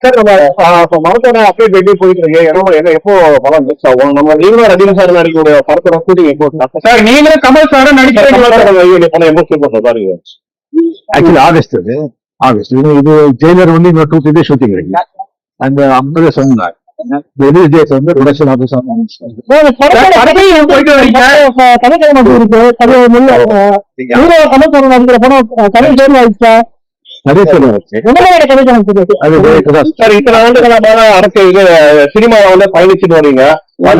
Sir நம்ம மரத்தோட update எப்படி போயிட்டு இருக்கு? ஏன்னா எப்போ படம் மிஸ் ஆகும்? நம்ம நீங்களும் ரஜினி சார் நடிக்கக்கூடிய படத்தோட ஷூட்டிங் எப்போ சார்? நீங்களும் கமல் சார நடிக்கிறீங்க பாருங்க. ஆக்சுவலி ஆகஸ்ட் ஆகஸ்ட் இது ஜெயிலர் வந்து இன்னொரு 2-3 days ஷூட்டிங் இருக்கு. அந்த 50 சொன்னாங்க வந்து ப்ரொடக்ஷன் ஆஃபீஸ் சினிமாவை வந்து பயணிச்சுட்டு வரீங்க.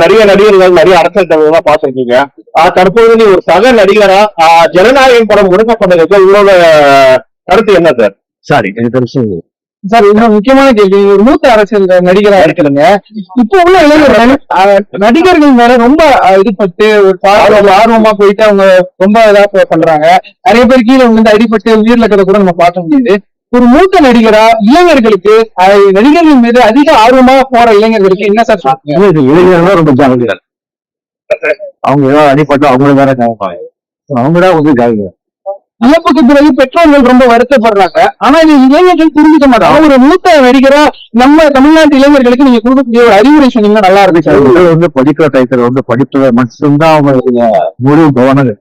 நிறைய நடிகர்கள் நிறைய அரசியல் தலைவர்கள் பார்த்திருக்கீங்க. தற்போது நீ ஒரு சக நடிகரா ஜனநாயகம் படம் முடக்கப்பட்டதுக்கு உங்களோட கருத்து என்ன சார்? சாரி எனக்கு சார் இது முக்கியமான கேள்வி. ஒரு மூத்த அரசியல் நடிகரா இருக்கிறாங்க. இப்போ உள்ள இளைஞர்கள் நடிகர்கள் மேல ரொம்ப ஈடுபட்டு ஒரு ஆர்வமா போயிட்டு அவங்க ரொம்ப இதா பண்றாங்க. நிறைய பேர் கீழே வந்து அடிபட்டு உயிரிழக்கிறத கூட நம்ம பார்க்க முடியுது. ஒரு மூத்த நடிகரா இளைஞர்களுக்கு நடிகர்கள் மீது அதிக ஆர்வமா போற இளைஞர்களுக்கு என்ன சார் இளைஞர்கள் ரொம்ப ஜாலியா அவங்க ஏதாவது அடிப்பட்டு அவங்களும் வேற அவங்கதான் வந்து ஜாலியா. இழப்புக்கு பிறகு பெற்றோர்கள் ரொம்ப வருத்தப்படுறாங்க. ஆனா இது இளைஞர்கள் புரிஞ்சுக்க மாட்டாங்க. ஒரு மூத்த நடிகரா நம்ம தமிழ்நாட்டு இளைஞர்களுக்கு நீங்க கொடுக்கக்கூடிய ஒரு அறிவுரை சொன்னீங்கன்னா நல்லா இருக்கு. வந்து படிக்கிற டைத்துல வந்து படிப்புல மட்டும்தான் அவங்க முழு கவனம்.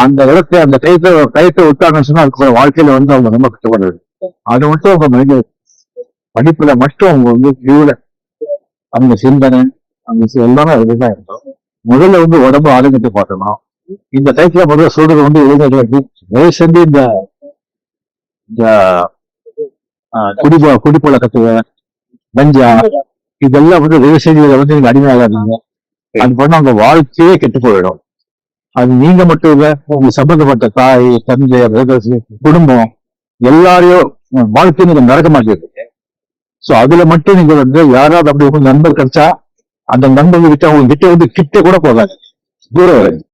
அந்த இடத்துல அந்த டைத்தை விட்டாங்கன்னு சொன்னா அதுக்கு வாழ்க்கையில வந்து அவங்க ரொம்ப கஷ்டப்படுறது. அது மட்டும் அவங்க மனித படிப்புல மட்டும் அவங்க வந்து ஜீவல அவங்க சிந்தனை அவங்க எல்லாமே அதுதான் இருக்கும். முதல்ல வந்து உடம்பு ஆரோக்கியத்தை பார்க்கணும். இந்த டைப்ல முதல்ல சொல்றது வந்து இளைஞர்களுக்கு தயவு செஞ்சு இந்த குடிப்பழக்கத்துவ கஞ்சா இதெல்லாம் வந்து தயவு செஞ்சு வந்து நீங்க அடிமையாகாதீங்க. அது பண்ண அவங்க வாழ்க்கையே கெட்டு போயிடும். அது நீங்க மட்டும் இல்ல, உங்க சம்பந்தப்பட்ட தாய் தந்தை குடும்பம் எல்லாரையும் வாழ்க்கையை நீங்க நடக்க மாட்டேங்குது. சோ அதுல மட்டும் நீங்க வந்து யாராவது அப்படி உங்க நண்பர் கிடைச்சா அந்த நண்பர்கள் கிட்ட அவங்க கிட்ட வந்து கிட்ட கூட போகாது, தூரம் வரை.